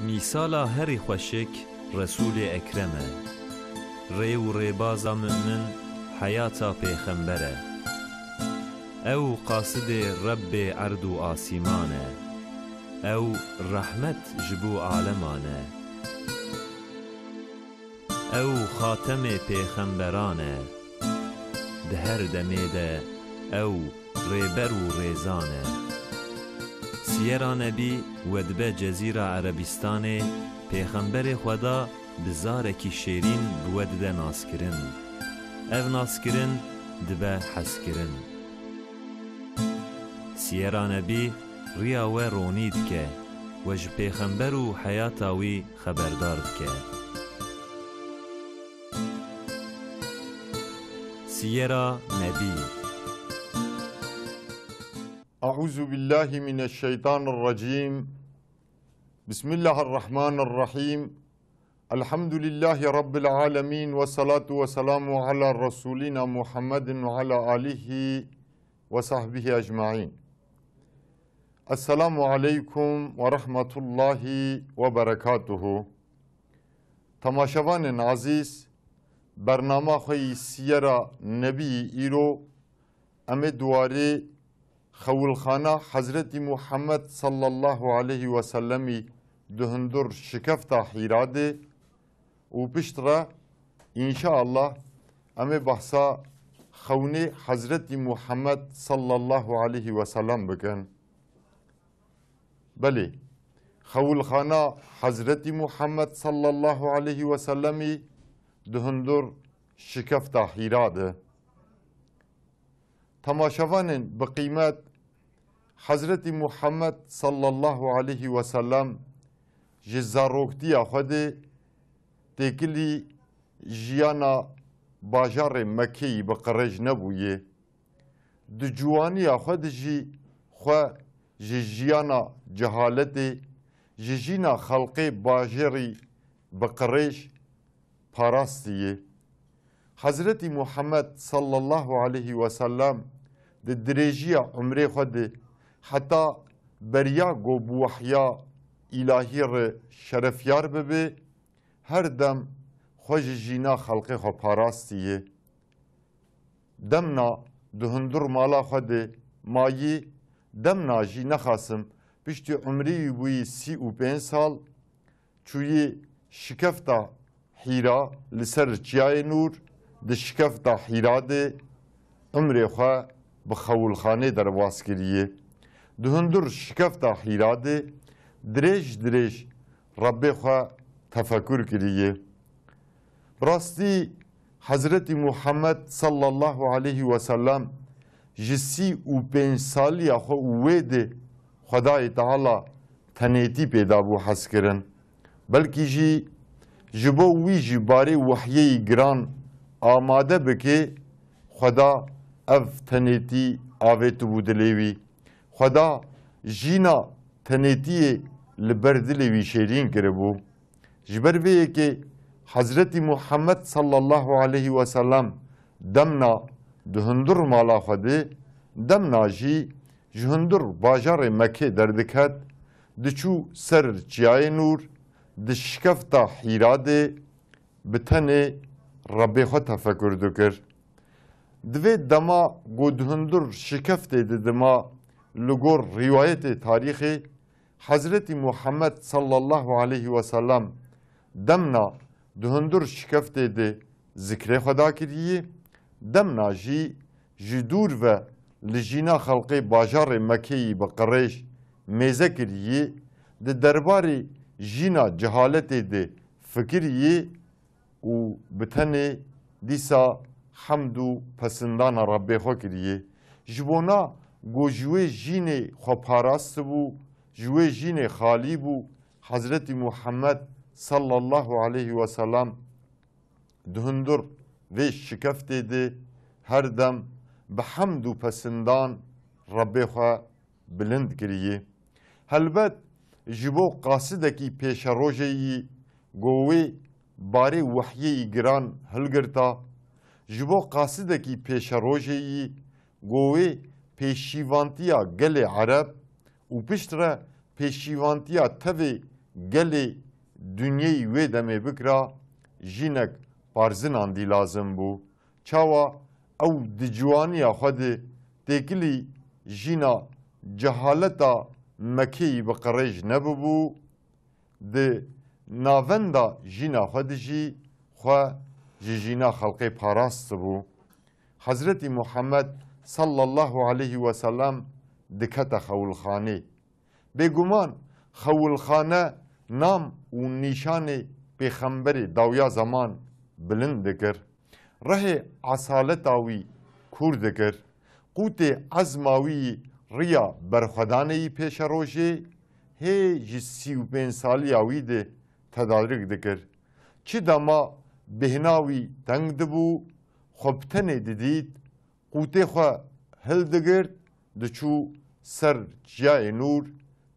میسالا هری خوشک رسول اکرمه ری و ریبازا مؤمن حیاتا پیغمبره او قاصد رب عرض و آسیمانه او رحمت جبو عالمانه او خاتم پیغمبرانه دهر دمیده او ریبر و ریزانه سیرا نبی ودبه جزیره عربستان پیغمبر خدا بزارکی شیرین بودده ناسکرین او ناسکرین دبه حسکرین سیرا نبی ریا و رونید که وج پیغمبر و حیاتاوی خبردار که سیرا نبی أعوذ بالله من الشيطان الرجيم بسم الله الرحمن الرحيم الحمد لله رب العالمين والصلاة والسلام على رسولنا محمد وعلى آله وصحبه أجمعين السلام عليكم ورحمة الله وبركاته تماشاوان عزيز برنامه خوی سیرا نبی ایرو امه دواره خولخانه حضرت محمد صلی الله علیه و سلمی دهندر شکفتا حیراده و پشتره انشاءالله امه بحثا خونه حضرت محمد صلی الله علیه و سلم بکن بله خولخانه حضرت محمد صلی الله علیه و سلمی دهندر شکفتا حیراده تماشاوان بقیمت حضرت محمد صلی الله علیه و سلم جزاروکتی خود تکلی جیانا باجار مکی بقرج نبویه دو جوانی خود جی خو جیانا جهالت جینا خلق باجری بقرج پاراستیه حضرت محمد صلی الله علیه و سلم د درجی عمر خود حتی بریا گو بوحیا الهی ر شرفیار ببه هر دم خوش جینا خلق خو پاراستیه دمنا دهندر مالا خود مایی دمنا جی نخاسم پشتی عمری بوی 35 سال چوی شکفتا حیرا لسر جای نور د شکفتا حیرا ده عمر خو بخولخانه در واسکریه دهندر شکفتا حیرا ده درش رب خو تفکر کریه براستی حضرت محمد صلی الله علیه و سلم جسی و 5 سالی خو ویده خدای تعالی تنیتی پیدا بو حس کرن بلکی جی جبو وی جباری وحیی گران آماده بکه خدا اف تنیتی آویت بودلیوی خدا جینا تنیتی لبردلیوی شیرین کربو جبر بیه که حضرت محمد صلی الله علیه و سلم دمنا دهندر مالا خوده دمنا جی جهندر باجار مکه دردکت دچو سر جای نور دشکفتا حیراده بتنه ربی خود تفکر دکر دوی دما گودهندر شکفته دما لگور روایت تاریخی حضرت محمد صلی الله علیه و سلم دمنا دهندر شکفته ده ذکر خدا کریه دمنا جی جدور و لجینا خلقی باجار مکی بقریش میزه کریه ده درباری جینا جهالت ده فکریه و بتنه دیسا حمد و پسندان ربی خو کریه جبونا گو جوه جین خو پاراست بو جوه جین خالی بو حضرت محمد صلی الله علیه و سلم دهندر و شکفت ده هر دم به حمد و پسندان ربی خو بلند کریه هلبت جبو قاصدکی پیش روژهی گوی باری وحیی گران هلگرتا جبو قاصدکی پیش روژهی گوی پیشیوانتیا گل عرب و پشتره پیشیوانتیا تاوی gelê dünyayê wê demê bikira jinek parzinan dî lazim bû. Çawa ew di ciwaniya xwe de têkilî jîna cehaleta Mekeyî bi qirêj nebibû, di navenda jîna xwe de jî xwe ji jîna xelkê parast bû. Hazretî Muhammed sallallahu aleyhi ve sellem dikete xewilxanê. Bêguman xewilxane nam û nîşanê pêxemberê dawiya zaman bilind dikir. Rehê esaleta wî kûr dikir. Qûtê ezma wî riya berxwedanê yî pêşerojê hê ji 35 saliya wî de tedarik dikir. Çi dema bêhna wî teng dibû, xwe bi tenê didît, qûtê xwe hil digirt, diçû ser çiyayê nûr,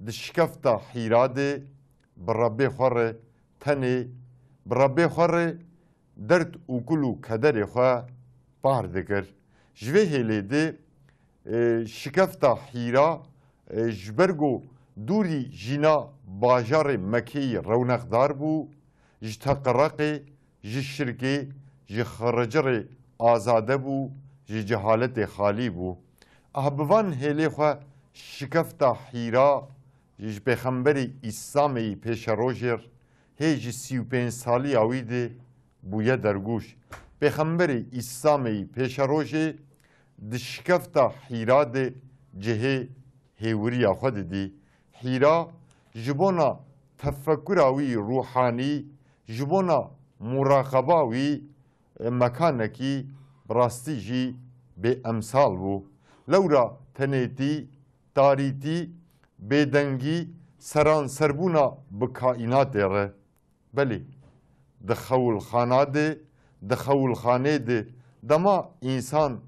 di şikefta Hîra de bi Rebbê xwe re tenê, bi Rebbê xwe re derd û kul û kederê xwe par dikir. Ji vê hêlê de şikefta Hîra ji ber ku dûrî jîna bajarê Mekeyê rewnexdar bû, ji teqereqê, ji şirkê, ji xiricirê azade bû, ji cehaletê xalî bû. Bi van hêlê xwe şikefta Hîra ji pêxemberê İslamê yî pêşerojê hê ji 35 saliya wî de bûye dergûş. Pêxemberê İslamê yî pêşerojê di şikefta Hîra de cihê hêwiriya xwe didî. Hîra ji bona tefekkura wî ruhanî, ji bona muraqeba wî mekanekî rastî jî bê emsal bû. Lewra tenêtî, tarîtî, bêdengî, seranserbûna bi kaînatê re. Belê, di xewilxana de, di xewilxanê de dema însan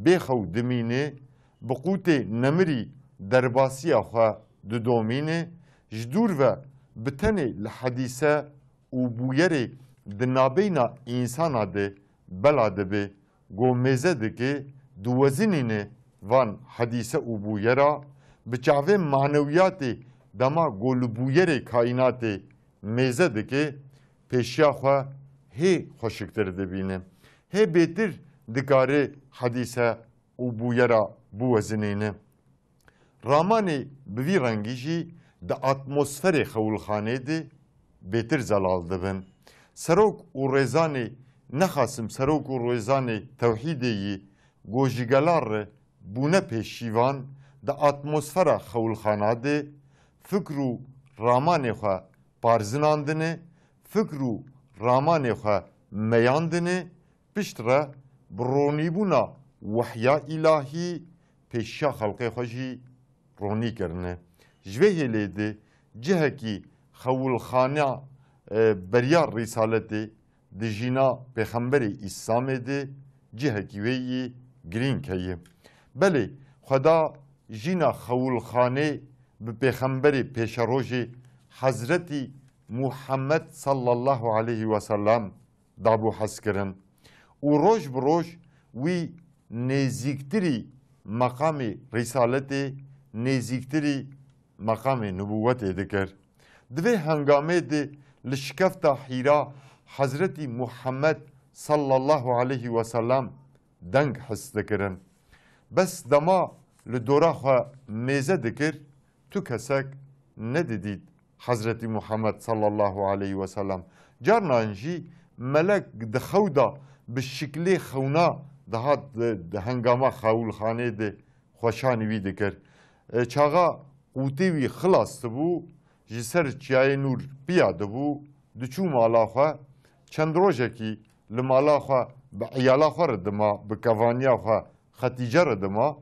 bêxew dimîne, bi qûtê nemirî derbasiya xwe didomîne, ji dûr ve bi tenê li hedîse û bûyerê di navbeyna însana de bela dibe, got mêze dike diwezinîne van hedîse û bûyera, bi çavê manewiyatê dema got li bûyerê kaînatê mêze dike, pêşiya xwe hê xweşiktir dibîne. Hê bêtir dikare hedîse û bûyera biwezinîne. Ramanê bi vî rengî jî di atmosferê xewilxanê de bêtir zelal dibin. Serok û rêzanê nexasim serok û rêzanê tewhîdê yî gojîgelar re bûne pêşîvan di atmosfera xewilxana de fikr û ramanê xwe parzinandine, fikr û ramanê xwe meyandine, pişt re bi ronîbûna wehya îlahî pêşiya xelkê xwe jî ronî kirine. Ji vê hêlê de cihekî xewilxana beriya Rîsaletê di jîna pêxemberê İslamê de cihekî wê yî girîng heye. Belê xweda jîna xewilxanê bi pêxemberê pêşerojê Hazretî Muhammed sallallahu aleyhi ve sellem dabû hez kirin û roj bi roj wî nêzîktirî meqamê Rîsaletê, nêzîktirî meqamê nubûwetê dikir. Di vê hengamê de li şikefta Hîra Hazretî Muhammed sallallahu aleyhi ve sellem deng his dikirin. Bes dema li dora xwe mêze dikir, tu kesek nedidît Hazretî Muhammed sallallahu aleyhi ve sellem. Carnan jî melek di xewda bi şiklê xewna dihat di hengama xewilxanê de xweşanî wî dikir. Çaxa qûtê wî xilas dibû, ji ser çiyayê nûr piya dibû, diçû mala xwe, çend rojekî li mala xwe bi îyala xwe re dima, bi kevaniya xwe Xetîce re dima,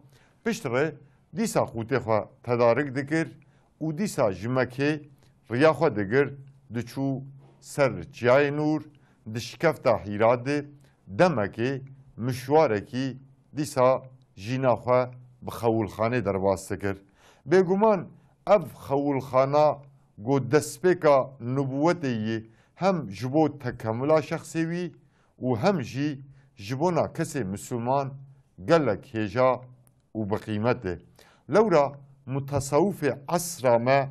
pişt re dîsa qûtê xwe tedarik dikir û dîsa ji Mekê riya xwe digir, diçû ser çiyayê nûr, di şikefta Hîra de demekê mişwarekî dîsa jîna xwe bi xewilxanê derbas dikir. Bêguman ev xewilxana got destpêka nubûwetê yê hem ji bo tekemula şexsê wî û hem jî ji bona kesê Müslûman gelek hêja û biqîmet e. Lewra mutasawwifê esra me,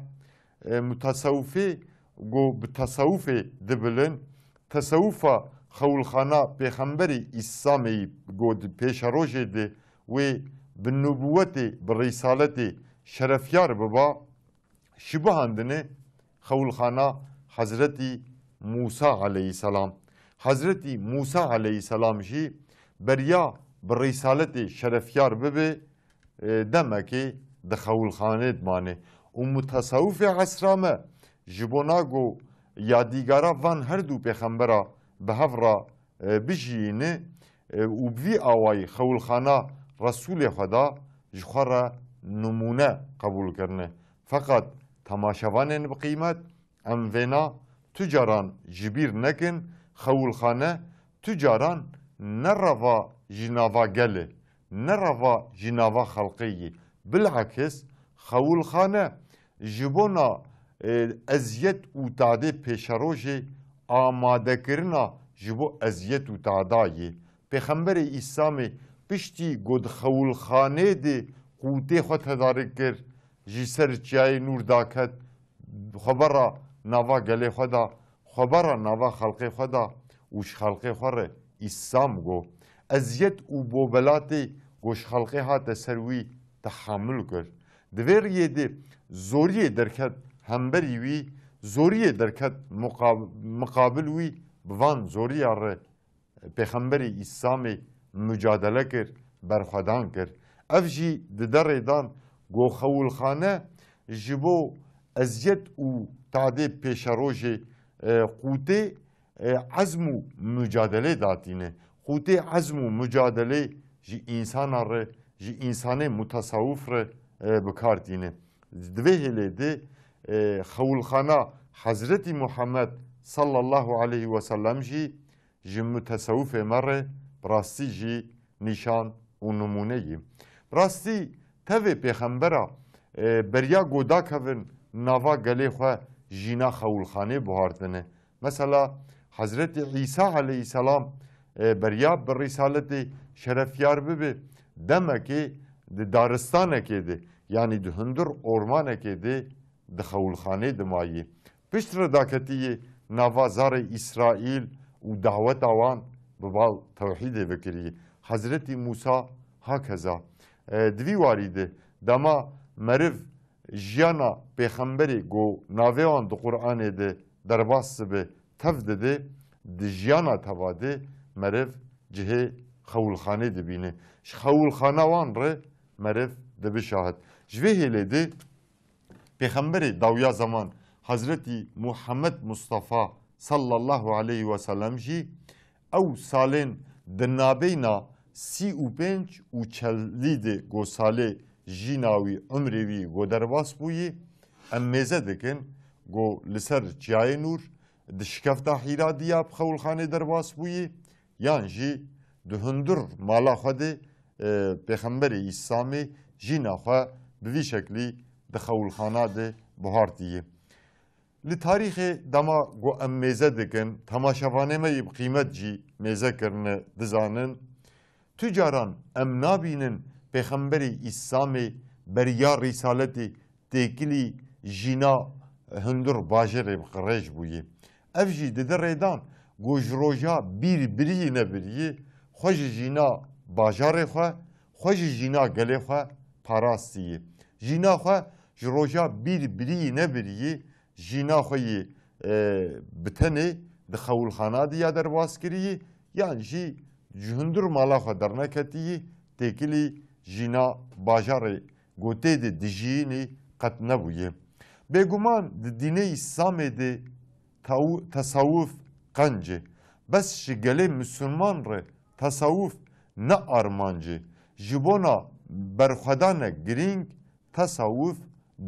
mutasawwifê گو به تصوف دبلن تصوفا خولخانه پیغمبری اسلامی گو پیش روش ده و به نبوت به رسالت شرفیار ببا شبه هندنه خولخانه حضرتی موسی علیه السلام حضرتی موسی علیه السلام جی بریا به رسالت شرفیار ببه دمکی ده خولخانه دمانه و متصوف عصرامه جبوناگو یادیگارا وان هر دو پیغمبرا به هفرا بجینه و بوی آوای خولخانه رسول خدا جخورا نمونه قبول کرنه فقط تماشاوانن بقیمت ام وینا تجاران جبیر نکن خولخانه تجاران نروا جناوا گله نروا جناوا خلقی بالعکس خولخانه جبونا ازیت و تعده پیشروش آماده کرنا جبو ازیت و تعدایی پیغمبر اسلامی پشتی گود خولخانه دی قوته خود تدارک کر جسر چیای نور داکت خبره نوا گله خدا خبره نوا خلق خدا وش خلق خوره اسلام گو ازیت و بوبلاتی گوش خلق هات سروی تحمل کر دویر یه دی زوری درکت همبری وی زوری درکت مقابل وی بوان زوری آره پیغمبری اسلامی mücadele kir, berxwedan kir. Ev jî di derê dan goxewilxane ji bo eziyet û tadê pêşerojê qûtê ezm û mücadelê datîne. Qûtê ezm û mücadelê ji însana re, ji însanê mutasawwif re bikar tîne. Divê hêlê de xewilxana Hazretî Muhammed sallallahu aleyhi ve sellem jî ji mutasawwifê me re براستی جی نشان و نمونه یی براستی تاوی پیغمبرا بریا گودا کهون نوا گلی خواه جینا خولخانه بهاردنه مثلا حضرت عیسی علیه السلام بریا بر رسالت شرفیار ببه دمکی ده دارستانه که ده یعنی ده هندر اورمانه که ده ده خولخانه دمایی پشت رداکتی نوا زار اسرائیل و دعوت آوان ببال توحید بکری حضرت موسی هکذا دوی واریده دما مرف جیانا پیغمبری گو ناویان دو قرآن ده درباس به تفده ده ده جیانا تواده مرف جه خولخانه ده بینه خولخانه وان ره مرف ده بشاهد جوه هیله ده پیغمبری داویا زمان حضرت محمد مصطفى صلی الله علیه و سلم جی او سالین دنابینا 35 و 40 گو ساله جیناوی عمروی گو درواس بویی امیزه دکن گو لسر جای نور دشکفتا حیرا دیاب خولخانه درواس بویی یان جی دهندر مالا خود پیغمبر اسلامی جینا خواه بوی شکلی دخولخانه ده بهارتیه لتاریخ دما گو ام میزه دکن تماشاوانه می قیمت جی میزه کرنه دزانن تجاران ام نابینن پیغمبری اسلامی بریا رسالتی تکلی جینا هندر باجر بقریش بویه اف جی دده ریدان گو جروجا بری نبریه خوش جینا باجر خواه خوش جینا گله خواه پاراستیه جینا خواه جروجا بری نبریه جینا خویی بتنه ده خولخانه دیا در باز کریه یعنی جی جهندر مالا خو در نکتیه تکلی جینا باجار گوته ده دجینی قط نبویه بگمان ده دینه اسلامه ده تصوف قنجه بس شگله مسلمان ره تصوف نه ارمانجه جبونا برخدانه گرینگ تصوف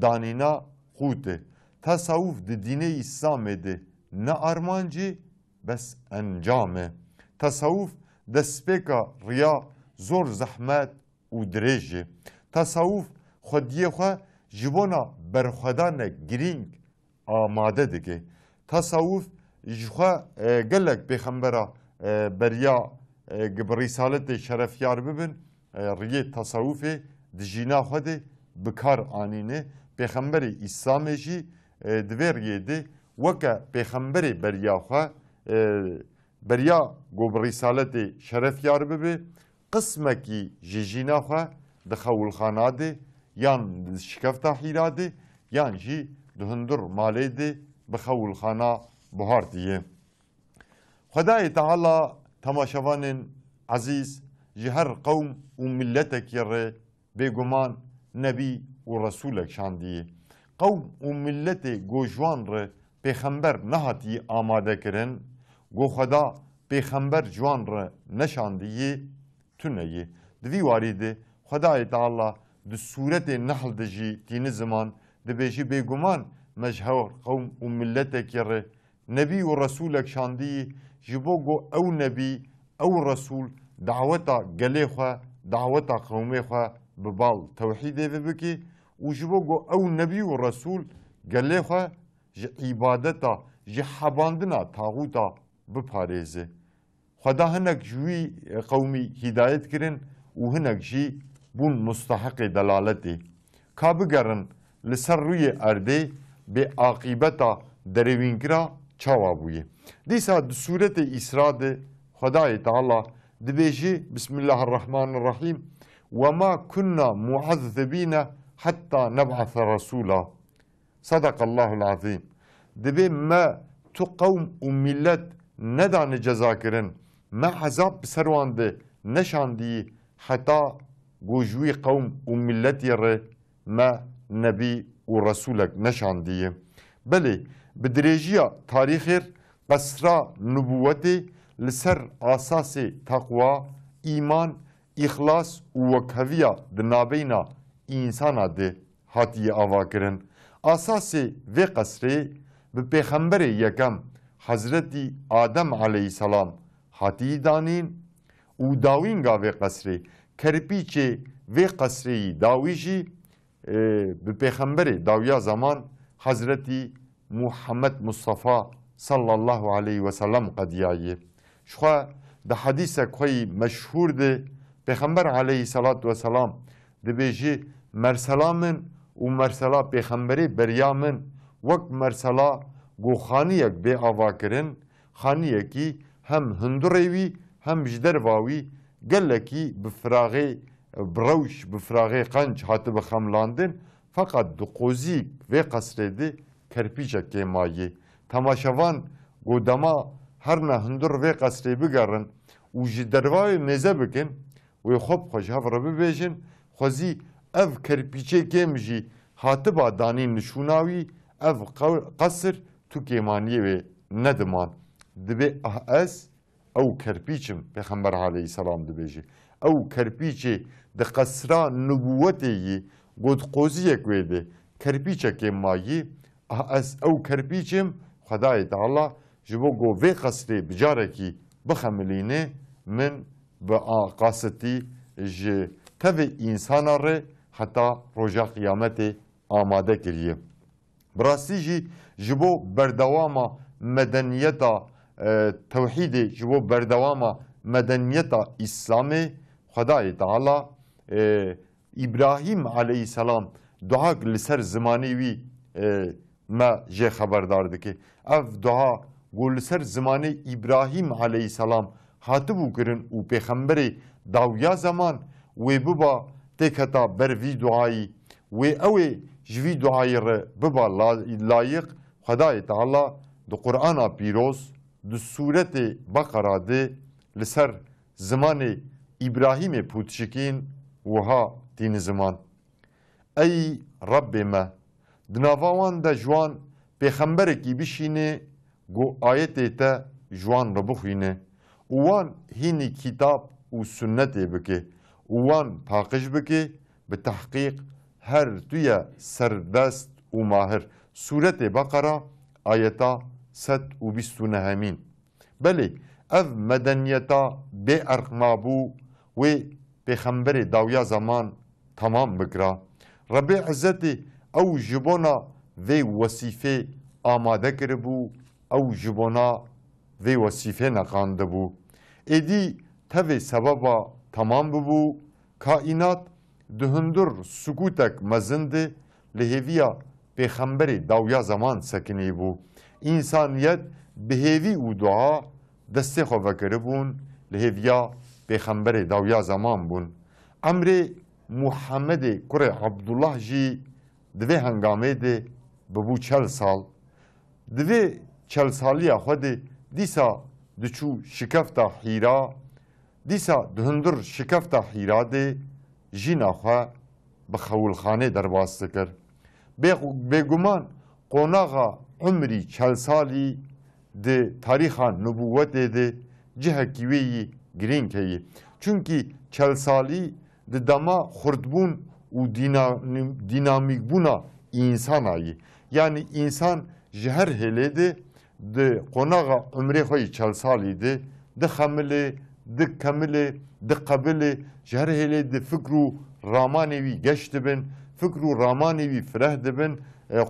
دانینا خوته تصوف de dine İslam'e de ne armancı bes encame. Tasavvuf despeka riya zor zahmet u dirêjê. Tasavvuf xwediyê xwe ji bona berxwedana girîng amade dike. Tasavvuf ji xwe gelek pêxembera beriya bi rîsaletê şerefyar bibin riyê tasavvufê di jîna xwe de bikar anîne. Pêxemberê İslamê jî divêriyê de وەکە پێخەمبەرێ بەریاخوا بەریا گۆ بە ڕیسالەتێ شەرەفیار ببێ قسمێکی ji jîna xwe di xewilxana dê yan di şikefta hîra dê yan jî di hundir malê dê bi xewilxana buhar diye. Xwedayê Teala temaşevanên ezîz ji her qewm û milletekê re bêguman nebî û resûlek şandiye. Qewm û milletê gojwan re pêxember nehatiye amadekirin, got Xweda pêxember ciwan re neşandiye tuneyê. Di vî warî de Xwedayê Teala di sûretê Nehl de jî tînî ziman dibêjî bêguman me ji her qewm û milletekê re nebî û resûlek şandiyê ji bo got ew nebî ew resûl daweta gelê xwe daweta qewmê xwe bi bal tewhîdê ve bike û ji bo got ew nebî û resûl gelê xwe ji îbadeta ji hebandina taxûta biparêze. Xweda hinek ji wî qewmî hîdayet kirin û hinek jî bûn musteheqê delaletê. Ka bigerin li ser rûyê erdê bê aqîbeta derewînkira çawa bûye. Dîsa di sûretê İsra de Xwedayê Teala dibêjê Bismillahirrahmanirrahîm وَمَا كُنَّا مُعَذِّب۪ينَ حَتَّى نَبْعَثَ رَسُولًا Sadakallahu azîm. Dibê me tu qewm û millet nedanê ceza kirin, me hezab bi ser wan de neşandiyî heta got ji wî qewm û milletê re me nebî û resûlek neşandiye. Belê bi dirêjiya tarîxê qesra nubûwetê li ser asasê teqwa, îman, îxlas û wekheviya di navbeyna însana de hatiye avakirin. Asasê vê qesrê bi pêxemberê yekem Hezretî Adem aleyhisselam hatiyî danîn û dawînga vê qesrê kerpîçê vê qesrê yî dawî jî bi pêxemberê dawiya zaman Hezretî Muhammed Mustafa sallallahu aleyhi ve sellem qediyaye. Ji xwe di hedîsek xwe yî meşhûr de pêxember aleyhissalatu vesselam dibêjî mersela min û mersela pêxemberê beriya min wek mersela got xaniyek bê ava kirin, xaniyekî hem hundirê wî hem ji derva wî gelekî bi firaxê bi rewş bi firaxê qenc hatibe xemlandin feqet di qozîk vê qesrê de kerpîçekê maye. Temaşevan got dema her ne hundir vê qesrê bigerin û ji dervayê mêze bikin wê xwe bi xwe ji hev re bibêjin xwezî ev kerpîçekêm jî hatiba danîn nişûna wî ev qesr tu kêmaniyê wê nediman. Dibê ez ew kerpîçim pêxember aleyhisselam dibêje. Ew kerpîçê di qesra nubûwetê yî got qoziyek wê de kerpîçekê mayî ez ew kerpîçim Xwedayê Teala ji bo got vê qesrê bicarekî bixemilîne min bi qasitî ji tevê însana re heta roja qîyametê amade kiriye. Bi rastî jî ji bo berdewama medeniyeta tewhîdê ji bo berdewama medeniyeta İslamê Xwedayê Teala İbrahîm aleyhisselam duak li ser zimanê wî me jê xeberdar dike. Ev dua got li ser zimanê İbrahîm aleyhisselam hatibû kirin û pêxemberê dawiya zaman wê biba têketa ber vî duayî wê ew ê ji vî duayê re biba layık Xwedayê Teala di Qur'ana pîroz di sûretê Beqera de li ser zimanê İbrahîmê pûtişikîn wiha tînî ziman. Ey Rabbê me di nava wan de ji wan pêxemberekî bişîne got ayetê te ji wan re bixwîne û wan hînî kîtab û sunnetê bike û wan paqij bike bi tehqîq her duye serdest û mahir. Sûretê Beqera ayeta 129. Belê ev medeniyeta bê erqmabû wê pêxemberê dawiya zaman tamam bikira. Rebê Ezzetê ew ji bona vê wesîfê amade kiribû ew ji bona vê wesîfê neqandibû. Êdî tevê sebeba tamam bibû kaînat di hundir sukûtek mezin de li hêviya پیغمبر داویا زمان سکنی بو انسانیت بهیوی و دعا دسته خو وکر بون لهویا پیغمبر داویا زمان بون امر محمد کره عبدالله جی دوی هنگامه ده ببو 40 سال دوی 40 سالی خود دیسا دچو شکفتا حیرا دیسا دهندر شکفتا حیرا ده جینا خو بخولخانه درباست کر بگمان قوناغا عمری 40 سالی ده تاریخا نبوت ده جهه کیوی گرین که چونکی 40 سالی ده دما خردبون و دینامیک بونا انسان آیی yani insan jher helede de qonağa ömre xoy 40 salide de xamile de kamile de qabile jher helede fikru ramanevi geçtibin fikru ramanevi freh dibin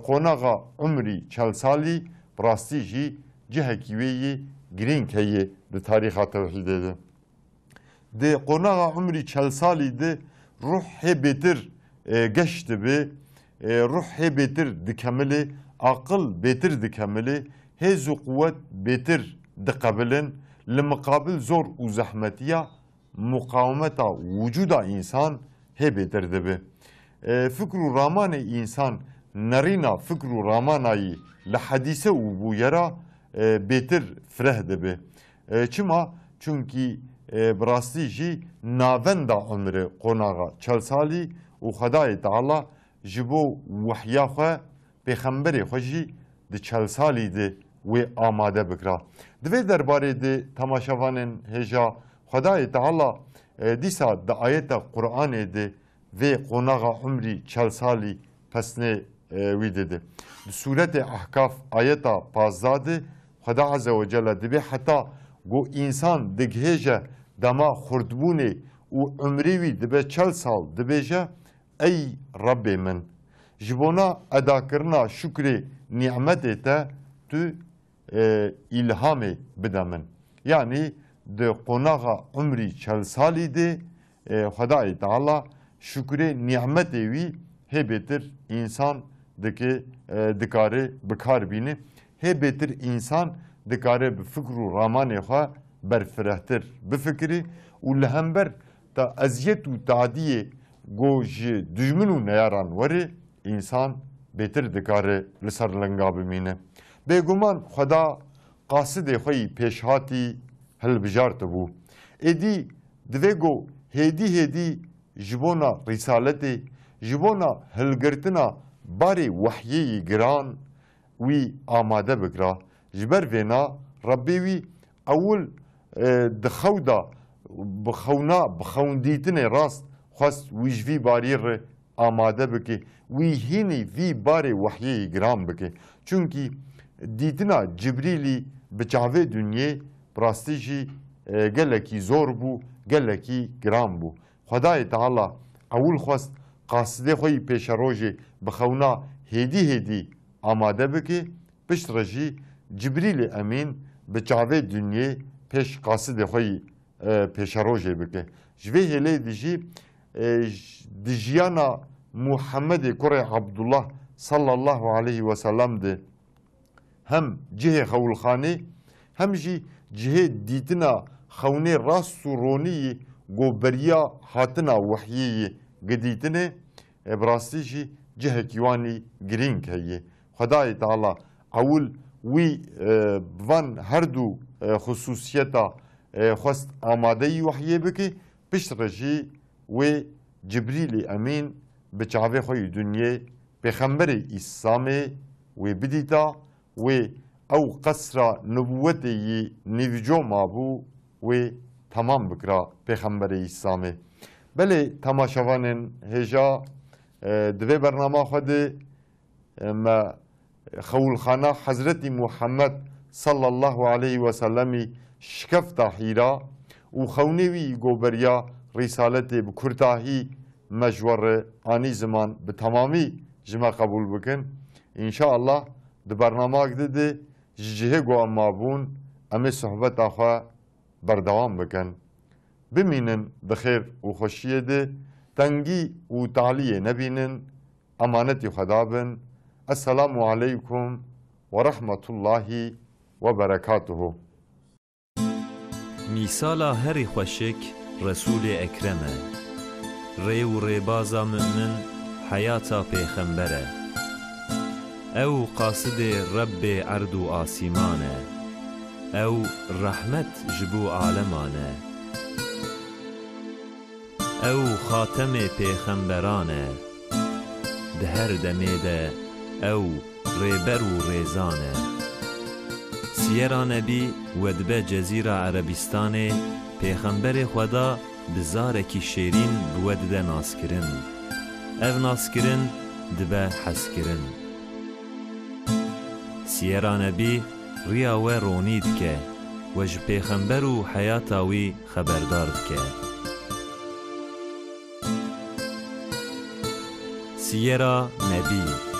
qonağa ömri 40 sali rasti jî cihekiveyi girin keye de tariha tevhidede de qonağa ömri 40 salide ruh hebetir geçtibi ruh betir dikemeli, akıl betir dikemeli, hezu kuvvet betir dikabilin, limikabil zor u zahmetiya, mukavmeta vücuda insan he betir dibi. Fikru ramane insan, narina fikru ramanayı, lahadise u bu yara betir freh dibi. Çima? Çünkü براستی جی ناوند عمر قناغا 40 سالی و خدای تعالی جبو وحیا خو پیغمبر خوشی د 40 سالی ده و آماده بکرا دوی درباره ده تماشاوانن هجا خدای تعالی دیسا د آیت قرآن ده و قناغا عمری 40 سالی پسنه ویده ده سورت احکاف آیت 15 ده خدا عز و جل دبی حتی گو انسان دگهجه دما خردبونه و عمریوی دبی 40 سال دبیجه ای رب من جبونا ادا کرنا شکر نعمت تا تو ilham بدمن yani de qonağa umri 40 sali de Xudai Teala şükre nimet evi hebetir insan deki dikare bikar bini hebetir insan dikare bi fikru ramane xwe berfirehtir bi fikri û li hember ta eziyet û taadiye go ji dijmin û neyaran werê insan bêtir dikare li ser linga bimîne. Bêguman Xweda qasidê xwe yî pêşhatî hilbijartibû. Êdî divê got hêdî hêdî ji bona rîsaletê, ji bona hilgirtina barê wehyê yî giran wî amade bikira. Ji ber vêna Rebbê wî ewil di xewda bi xewndîtinê rast xwest wî ji vî barî re amade bike. Wî hînî vî barê wehyê yî giran bike. Çünkü dîtina Cibrîlî bi çavê dunyê rastî jî gelekî zor bû, gelekî giran bû. Xwedayê Teala ewil xwest qasidê xwe yî pêşerojê bi xewna hêdî hêdî amade bike. Pişt re jî Cibrîlê Emîn bi çavê dunyê pêş qasidê xwe yî pêşerojê bike. Ji vê hêlê de jî di jiyana Muhammedê kurê Abdullah sallallahu aleyhi ve sellem de hem cihê xewilxanê hem jî cihê dîtina xewnê rast û roniyê goberiya hatina wehyê gidîtinê bi rastî jî cihekî wanî girîng heye. Xwedayê Teala ewil wî van her du xususiyeta xwest amadeyî wehyê bike. Pişt re jî wê Cibrîlê Emîn bi çavê xwe yî dunyê pêxemberê İslamê wê bidîta wê ew qesra nubûwetê yî nîvco mabû wê tamam bikira pêxemberê İslamê. Belê temaşevanên hêja di vê bernama xwe de me xewilxana Hezretî Muhammed sallallahu aleyhi ve sellemî şikefta Hîra û xewnê wî goberiya rîsaletê bi kurtahî me ji we anî ziman bi temamî ji me qebûl bikin. İnşaallah di bernameyekê de ji cihê got em mabûn em ê sohbeta xwe berdewam bikin. Bimînin bi xêr û xweşiyê de tengî û taliyê nebînin. Emanetî Xweda bin. Esselamu aleyküm ve rahmetullahi ve berekatuhu. Misala herî xweşik Resûlê Ekrem e. Rê û rêbaza mümin hayata pêxember e. Ew qasidê Rebbê erd û asîman e. Ew rehmet ji bo aleman e. Ew xatemê pêxemberan e. Di her demê de ew rêber û rêzan e. Siyera Nebî wedbe Cezîra Erebistanê pêxemberê Xweda bi zarekî şêrîn bi we dide naskirin. Ev naskirin dibe hezkirin. Siyera Nebî riya we ronî dike we ji pêxember û heyata wî xeberdar dike. Siyera Nebî